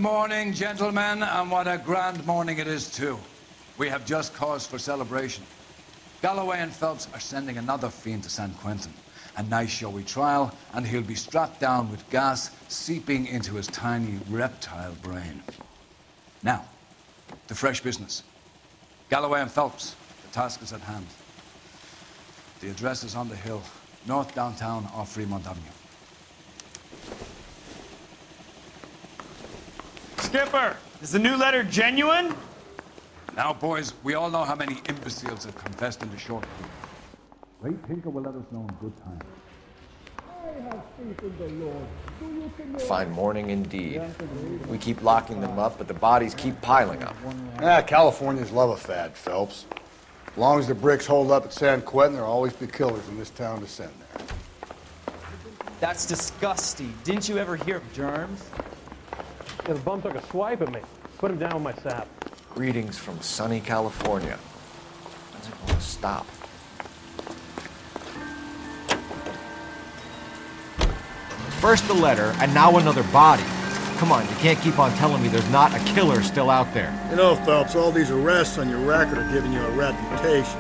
morning, gentlemen, and what a grand morning it is, too. We have just cause for celebration. Galloway and Phelps are sending another fiend to San Quentin. A nice showy trial, and he'll be strapped down with gas seeping into his tiny reptile brain. Now, the fresh business. Galloway and Phelps, the task is at hand. The address is on the hill, north downtown off Fremont Avenue. Skipper, is the new letter genuine? Now, boys, we all know how many imbeciles have confessed in the short run. Ray Tinker will let us know in good time. I have faith in the Lord. Do you think Fine morning indeed. We keep locking them up, but the bodies keep piling up. Californians love a fad, Phelps. As long as the bricks hold up at San Quentin, there'll always be killers in this town to send there. That's disgusting. Didn't you ever hear of germs? Yeah, the bum took a swipe at me. Put him down with my sap. Greetings from sunny California. When's it going to stop? First the letter, and now another body. Come on, you can't keep on telling me there's not a killer still out there. You know, Phelps, all these arrests on your record are giving you a reputation.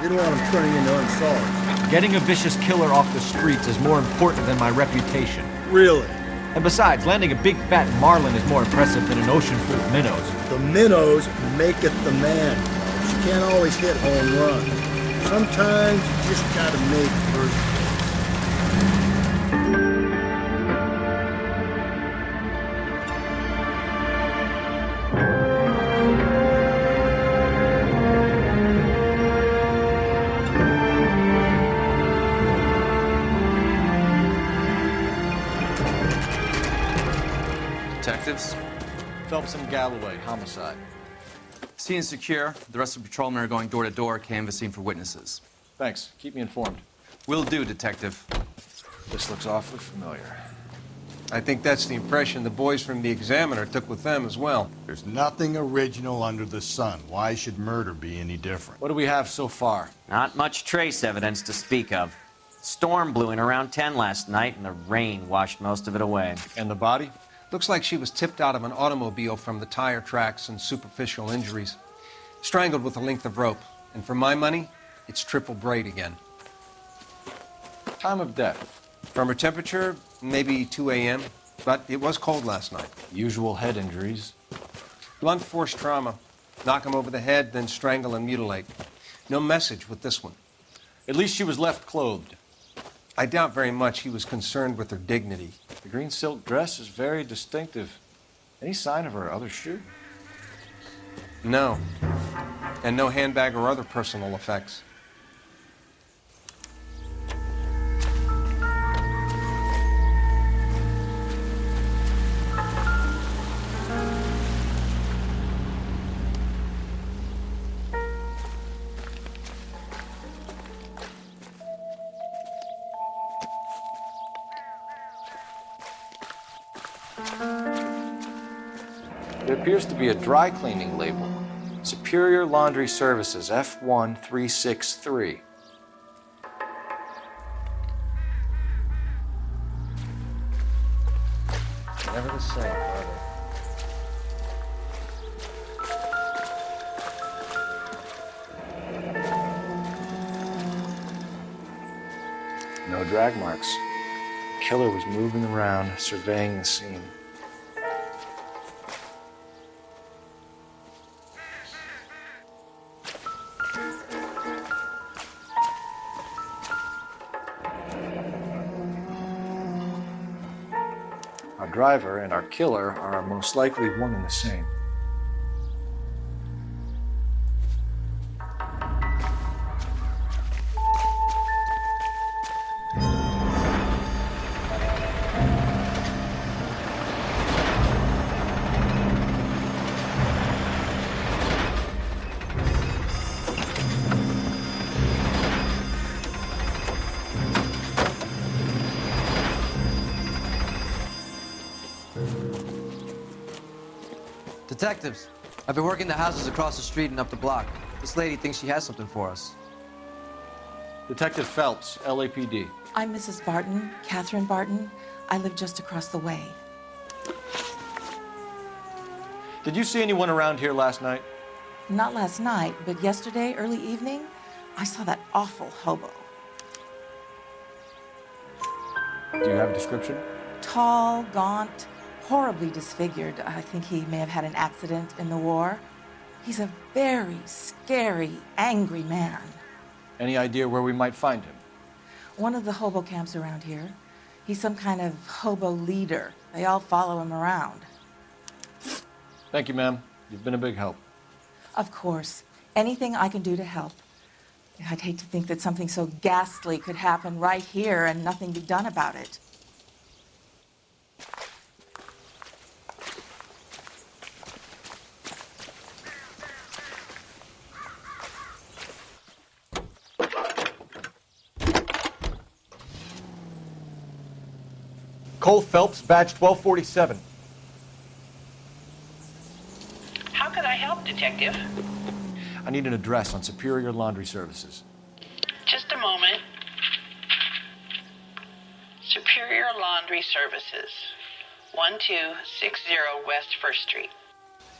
You don't want them turning into unsolved. Getting a vicious killer off the streets is more important than my reputation. Really? And besides, landing a big fat marlin is more impressive than an ocean full of minnows. The minnows make it the man. You can't always hit home runs. Sometimes you just gotta make first hits. Detectives? Phelps and Galloway, homicide. Scene is secure. The rest of the patrolmen are going door to door, canvassing for witnesses. Thanks. Keep me informed. Will do, Detective. This looks awfully familiar. I think that's the impression the boys from the Examiner took with them as well. There's nothing original under the sun. Why should murder be any different? What do we have so far? Not much trace evidence to speak of. Storm blew in around 10 last night, and the rain washed most of it away. And the body? Looks like she was tipped out of an automobile from the tire tracks and superficial injuries. Strangled with a length of rope. And for my money, it's triple braid again. Time of death? From her temperature, maybe 2 a.m., but it was cold last night. Usual head injuries. Blunt force trauma. Knock him over the head, then strangle and mutilate. No message with this one. At least she was left clothed. I doubt very much he was concerned with her dignity. The green silk dress is very distinctive. Any sign of her other shoe? No. And no handbag or other personal effects. There appears to be a dry cleaning label. Superior Laundry Services, F1363. Never the same, are they? No drag marks. The killer was moving around, surveying the scene. Our driver and our killer are most likely one and the same. Detectives, I've been working the houses across the street and up the block. This lady thinks she has something for us. Detective Phelps, LAPD. I'm Mrs. Barton, Catherine Barton. I live just across the way. Did you see anyone around here last night? Not last night, but yesterday, early evening, I saw that awful hobo. Do you have a description? Tall, gaunt, horribly disfigured. I think he may have had an accident in the war. He's a very scary, angry man. Any idea where we might find him? One of the hobo camps around here. He's some kind of hobo leader. They all follow him around. Thank you, ma'am. You've been a big help. Of course. Anything I can do to help. I'd hate to think that something so ghastly could happen right here and nothing be done about it. Cole Phelps, badge 1247. How can I help, Detective? I need an address on Superior Laundry Services. Just a moment. Superior Laundry Services, 1260 West 1st Street.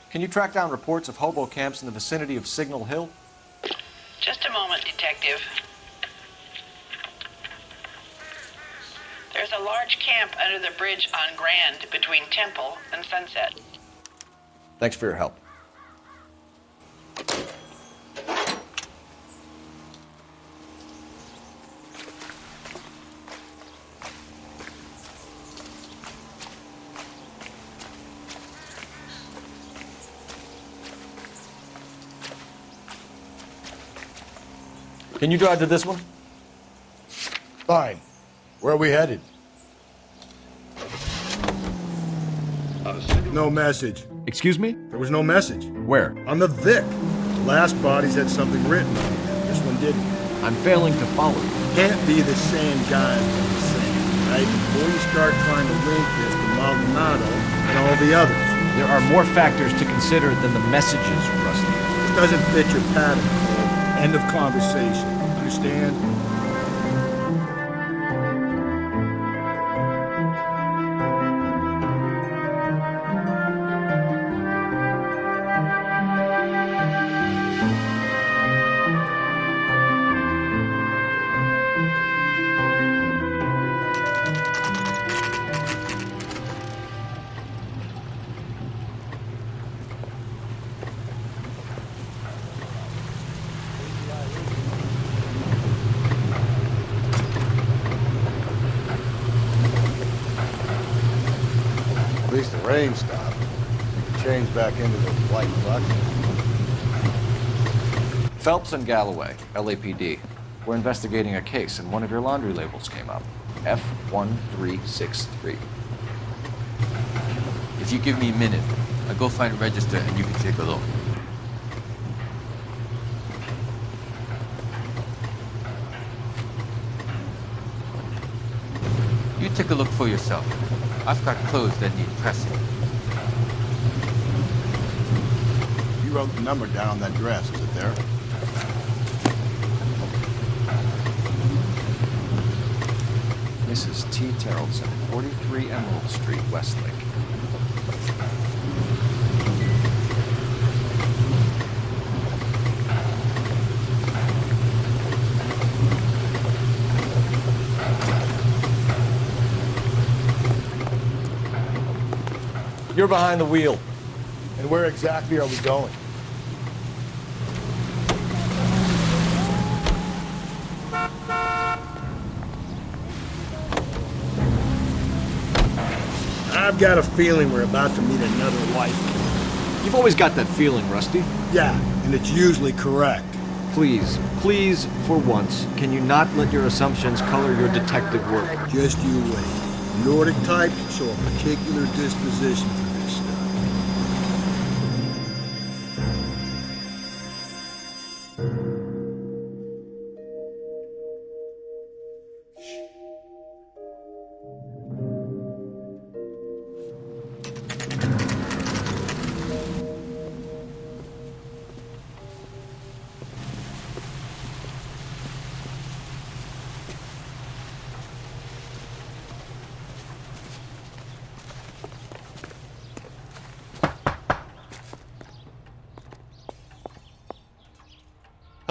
Can you track down reports of hobo camps in the vicinity of Signal Hill? Just a moment, Detective. There's a large camp under the bridge on Grand between Temple and Sunset. Thanks for your help. Can you drive to this one? Fine. Where are we headed? No message. Excuse me? There was no message. Where? On the Vic. The last bodies had something written on it. This one didn't. I'm failing to follow you. Can't be the same guy from the same, right? Before you start trying to link this to Maldonado and all the others. There are more factors to consider than the messages, Rusty. It doesn't fit your pattern, Cole. End of conversation. Understand? At least the rain stopped. You can change back into those white bucks. Phelps and Galloway, LAPD. We're investigating a case, and one of your laundry labels came up. F1363. If you give me a minute, I'll go find a register and you can take a look. You take a look for yourself. I've got clothes that need pressing. You wrote the number down on that dress, is it there? Mrs. T. Terrellson, 43 Emerald Street, Westlake. You're behind the wheel. And where exactly are we going? I've got a feeling we're about to meet another wife. You've always got that feeling, Rusty. Yeah, and it's usually correct. Please, please, for once, can you not let your assumptions color your detective work? Just you wait. Nordic type show a particular disposition for this stuff.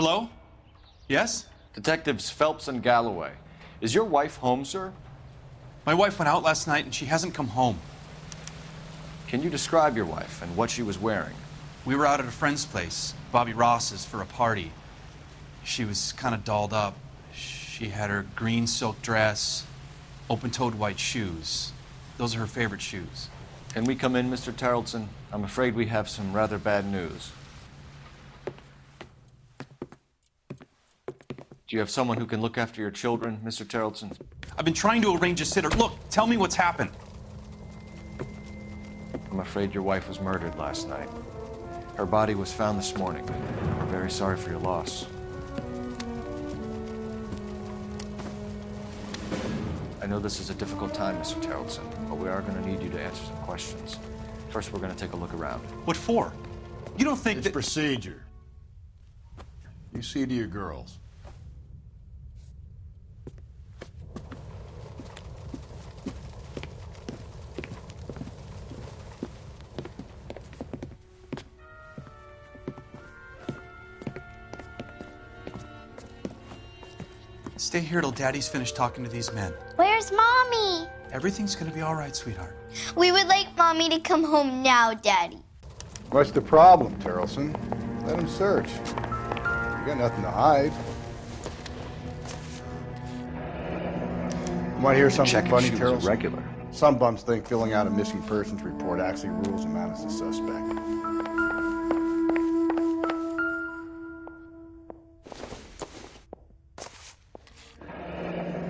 Hello? Yes? Detectives Phelps and Galloway. Is your wife home, sir? My wife went out last night and she hasn't come home. Can you describe your wife and what she was wearing? We were out at a friend's place, Bobby Ross's, for a party. She was kind of dolled up. She had her green silk dress, open-toed white shoes. Those are her favorite shoes. Can we come in, Mr. Tarleton? I'm afraid we have some rather bad news. Do you have someone who can look after your children, Mr. Tarleton? I've been trying to arrange a sitter. Look, tell me what's happened. I'm afraid your wife was murdered last night. Her body was found this morning. We're very sorry for your loss. I know this is a difficult time, Mr. Tarleton, but we are going to need you to answer some questions. First, we're going to take a look around. What for? You don't think It's procedure. You see to your girls. Stay here till Daddy's finished talking to these men. Where's Mommy? Everything's gonna be all right, sweetheart. We would like Mommy to come home now, Daddy. What's the problem, Tarleton? Let him search. You got nothing to hide. Want to hear something funny, Tarleton? Regular. Some bums think filling out a missing persons report actually rules him out as a suspect.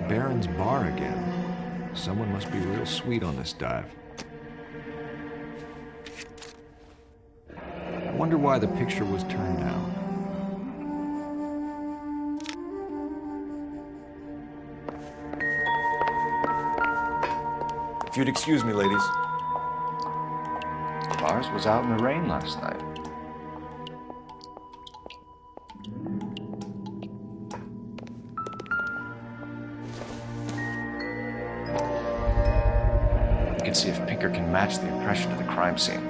Barron's bar again. Someone must be real sweet on this dive. I wonder why the picture was turned down. If you'd excuse me, ladies. Ours was out in the rain last night. You can see if Pinker can match the impression of the crime scene.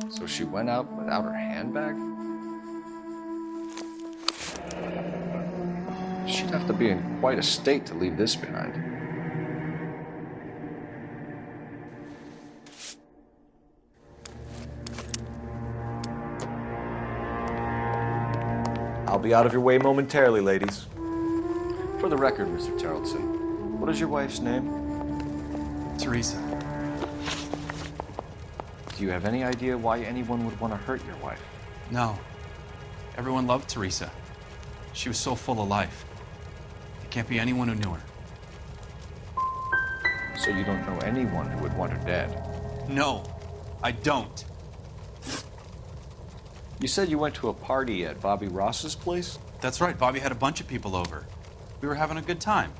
So she went out without her handbag? She'd have to be in quite a state to leave this behind. I'll be out of your way momentarily, ladies. For the record, Mr. Tarleton, what is your wife's name? Teresa. Do you have any idea why anyone would want to hurt your wife? No. Everyone loved Teresa. She was so full of life. There can't be anyone who knew her. So you don't know anyone who would want her dead? No, I don't. You said you went to a party at Bobby Ross's place? That's right. Bobby had a bunch of people over. We were having a good time.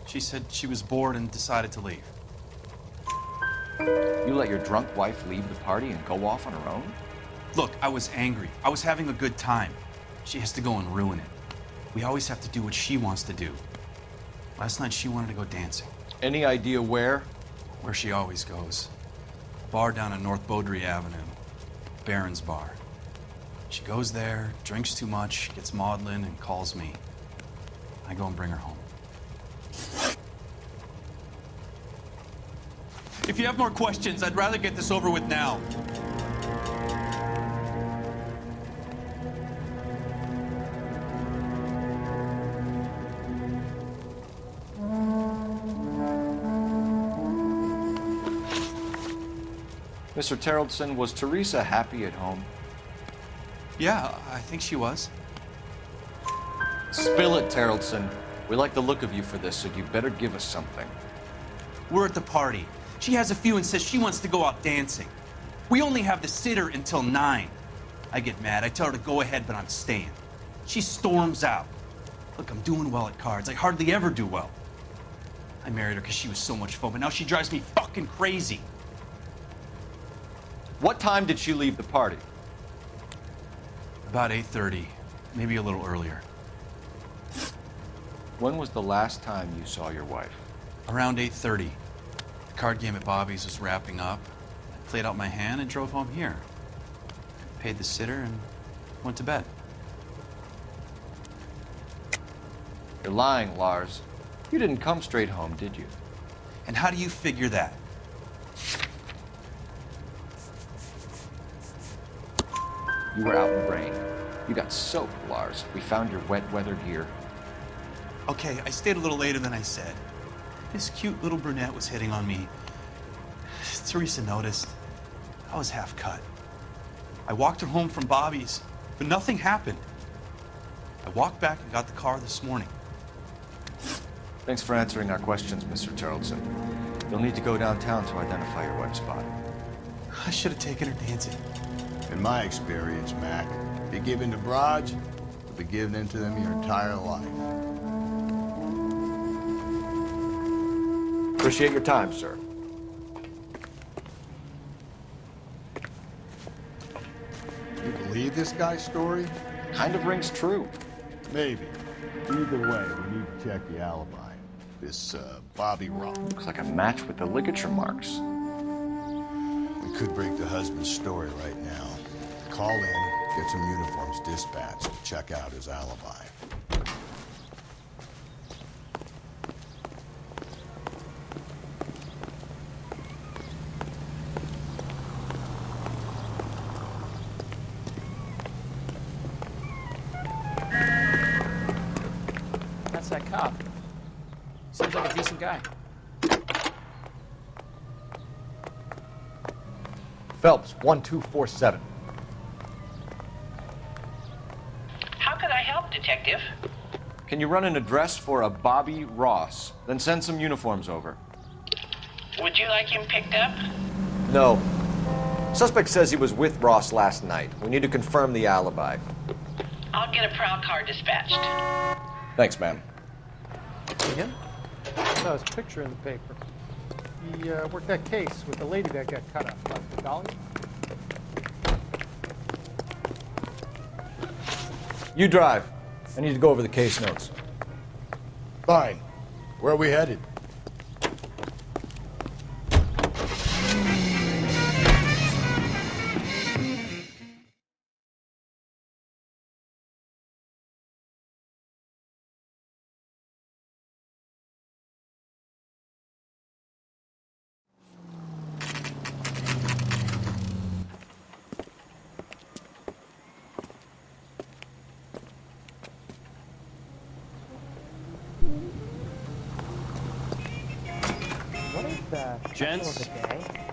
She said she was bored and decided to leave. You let your drunk wife leave the party and go off on her own? Look, I was angry. I was having a good time. She has to go and ruin it. We always have to do what she wants to do. Last night she wanted to go dancing. Any idea where? Where she always goes. Bar down on North Beaudry Avenue. Barron's bar. She goes there, drinks too much, gets maudlin, and calls me. I go and bring her home. If you have more questions, I'd rather get this over with now. Mr. Tarleton, was Teresa happy at home? Yeah, I think she was. Spill it, Tarleton. We like the look of you for this, so you better give us something. We're at the party. She has a few and says she wants to go out dancing. We only have the sitter until 9. I get mad. I tell her to go ahead, but I'm staying. She storms out. Look, I'm doing well at cards. I hardly ever do well. I married her because she was so much fun, but now she drives me fucking crazy. What time did she leave the party? About 8:30, maybe a little earlier. When was the last time you saw your wife? Around 8:30. The card game at Bobby's was wrapping up. Played out my hand and drove home here. Paid the sitter and went to bed. You're lying, Lars. You didn't come straight home, did you? And how do you figure that? You were out in the rain. You got soaked, Lars. We found your wet weather gear. Okay, I stayed a little later than I said. This cute little brunette was hitting on me. Teresa noticed. I was half cut. I walked her home from Bobby's, but nothing happened. I walked back and got the car this morning. Thanks for answering our questions, Mr. Tarleton. You'll need to go downtown to identify your wife's body. I should have taken her dancing. In my experience, Mac, if you give in to broads, you'll be giving in to them your entire life. Appreciate your time, sir. You believe this guy's story? Kind of rings true. Maybe. Either way, we need to check the alibi. This, Bobby Rock. Looks like a match with the ligature marks. We could break the husband's story right now. Call in, get some uniforms dispatched, check out his alibi. That's that cop. Seems like a decent guy. Phelps, 1247. How could I help, Detective? Can you run an address for a Bobby Ross? Then send some uniforms over. Would you like him picked up? No. Suspect says he was with Ross last night. We need to confirm the alibi. I'll get a prowl car dispatched. Thanks, ma'am. Again? I saw his picture in the paper. He worked that case with the lady that got cut up, like the dolly. You drive. I need to go over the case notes. Fine. Where are we headed? What is that? Gents,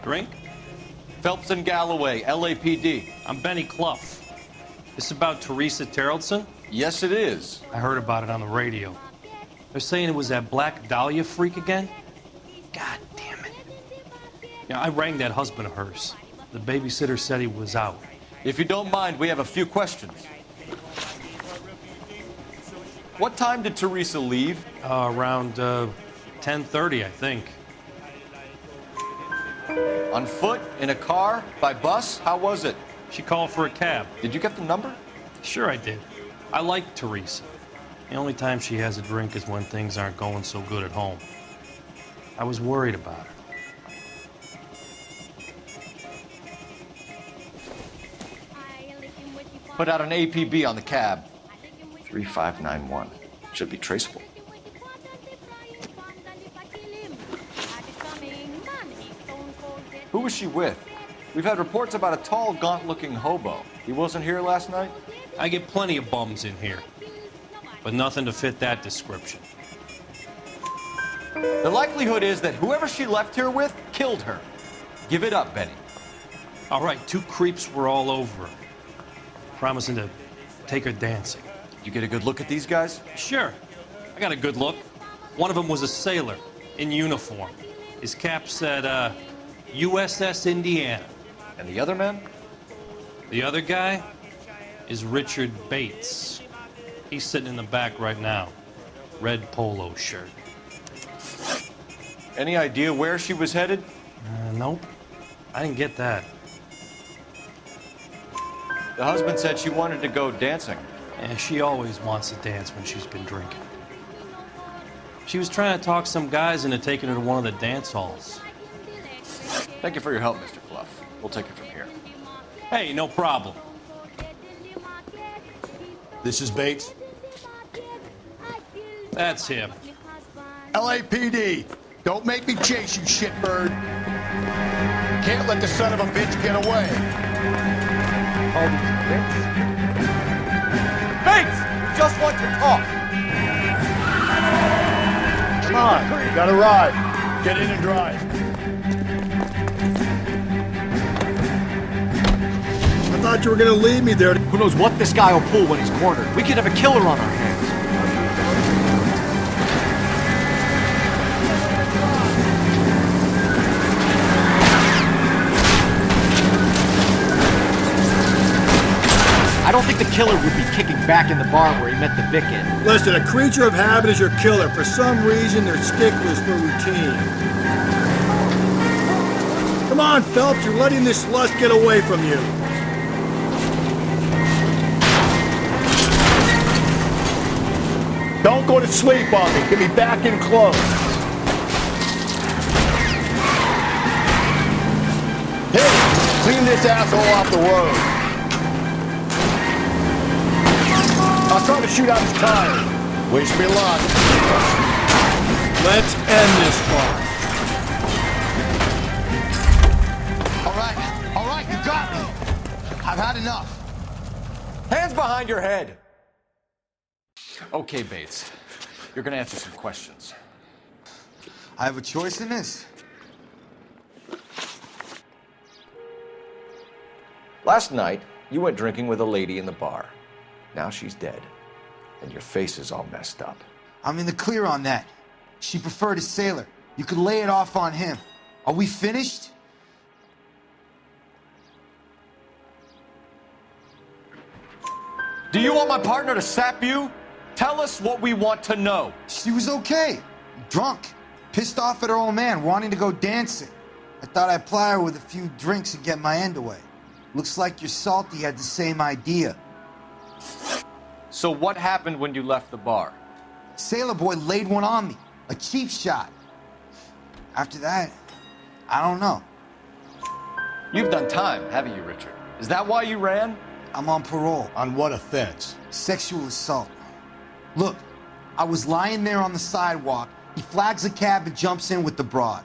drink? Phelps and Galloway, LAPD. I'm Benny Clough. This about Teresa Tarleton? Yes, it is. I heard about it on the radio. They're saying it was that Black Dahlia freak again? God damn it. Yeah, I rang that husband of hers. The babysitter said he was out. If you don't mind, we have a few questions. What time did Teresa leave? Around 10:30, I think. On foot? In a car? By bus? How was it? She called for a cab. Did you get the number? Sure I did. I like Teresa. The only time she has a drink is when things aren't going so good at home. I was worried about her. Put out an APB on the cab. 3591. Should be traceable. Who was she with? We've had reports about a tall, gaunt-looking hobo. He wasn't here last night? I get plenty of bums in here, but nothing to fit that description. The likelihood is that whoever she left here with killed her. Give it up, Benny. All right, two creeps were all over her, promising to take her dancing. You get a good look at these guys? Sure. I got a good look. One of them was a sailor in uniform. His cap said, USS Indiana. And the other man? The other guy is Richard Bates. He's sitting in the back right now. Red polo shirt. Any idea where she was headed? Nope. I didn't get that. The husband said she wanted to go dancing. Yeah, she always wants to dance when she's been drinking. She was trying to talk some guys into taking her to one of the dance halls. Thank you for your help, Mr. Clough. We'll take it from here. Hey, no problem. This is Bates. That's him. LAPD, don't make me chase you, shitbird. Can't let the son of a bitch get away. All these bitch. Bates! We just want to talk. Come on, you gotta ride. Get in and drive. I thought you were gonna leave me there. Who knows what this guy will pull when he's cornered? We could have a killer on our hands. I don't think the killer would be kicking back in the bar where he met the Vic in. Listen, a creature of habit is your killer. For some reason, they're sticklers for routine. Come on, Phelps, you're letting this lust get away from you. Don't go to sleep on me. Get me back in close. Hey, clean this asshole off the road. I'll try to shoot out his tires. Wish me luck. Let's end this part. All right, you got me. I've had enough. Hands behind your head. Okay, Bates. You're gonna answer some questions. I have a choice in this. Last night, you went drinking with a lady in the bar. Now she's dead, and your face is all messed up. I'm in the clear on that. She preferred a sailor. You could lay it off on him. Are we finished? Do you want my partner to sap you? Tell us what we want to know. She was okay. Drunk. Pissed off at her old man, wanting to go dancing. I thought I'd ply her with a few drinks and get my end away. Looks like your Salty had the same idea. So what happened when you left the bar? Sailor boy laid one on me. A cheap shot. After that, I don't know. You've done time, haven't you, Richard? Is that why you ran? I'm on parole. On what offense? Sexual assault. Look, I was lying there on the sidewalk. He flags a cab and jumps in with the broad.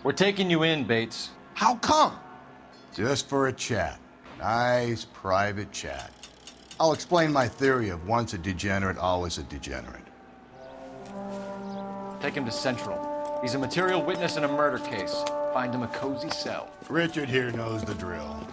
We're taking you in, Bates. How come? Just for a chat. Nice, private chat. I'll explain my theory of once a degenerate, always a degenerate. Take him to Central. He's a material witness in a murder case. Find him a cozy cell. Richard here knows the drill.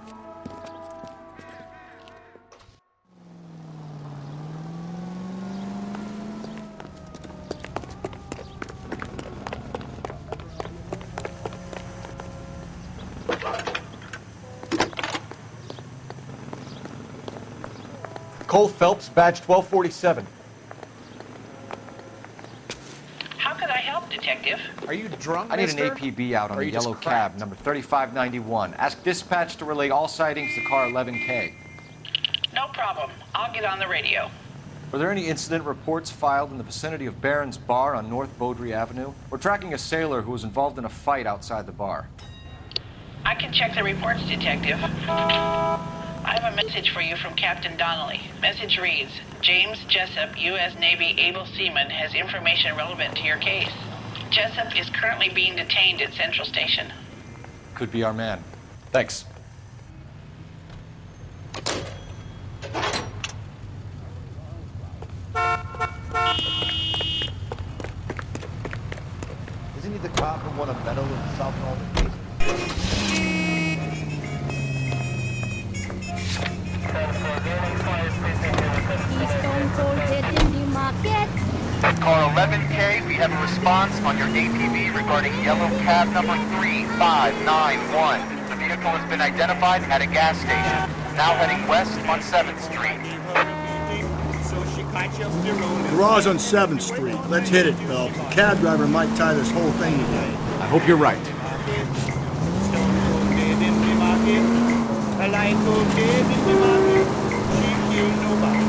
Cole Phelps, badge 1247. How could I help, Detective? Are you drunk, I need mister? an APB out on Or a you just yellow cab, cracked? number 3591. Ask dispatch to relay all sightings to car 11K. No problem. I'll get on the radio. Were there any incident reports filed in the vicinity of Barron's Bar on North Beaudry Avenue? We're tracking a sailor who was involved in a fight outside the bar. I can check the reports, Detective. I have a message for you from Captain Donnelly. Message reads, James Jessup, U.S. Navy able seaman, has information relevant to your case. Jessup is currently being detained at Central Station. Could be our man. Thanks. Isn't he the cop from one of Meadow and South Norfolk cases? At car 11K, we have a response on your APB regarding yellow cab number 3591. The vehicle has been identified at a gas station, now heading west on 7th Street. Garage on 7th Street. Let's hit it, Phelps. The cab driver might tie this whole thing today. I hope you're right. I like to get in the market. She killed nobody.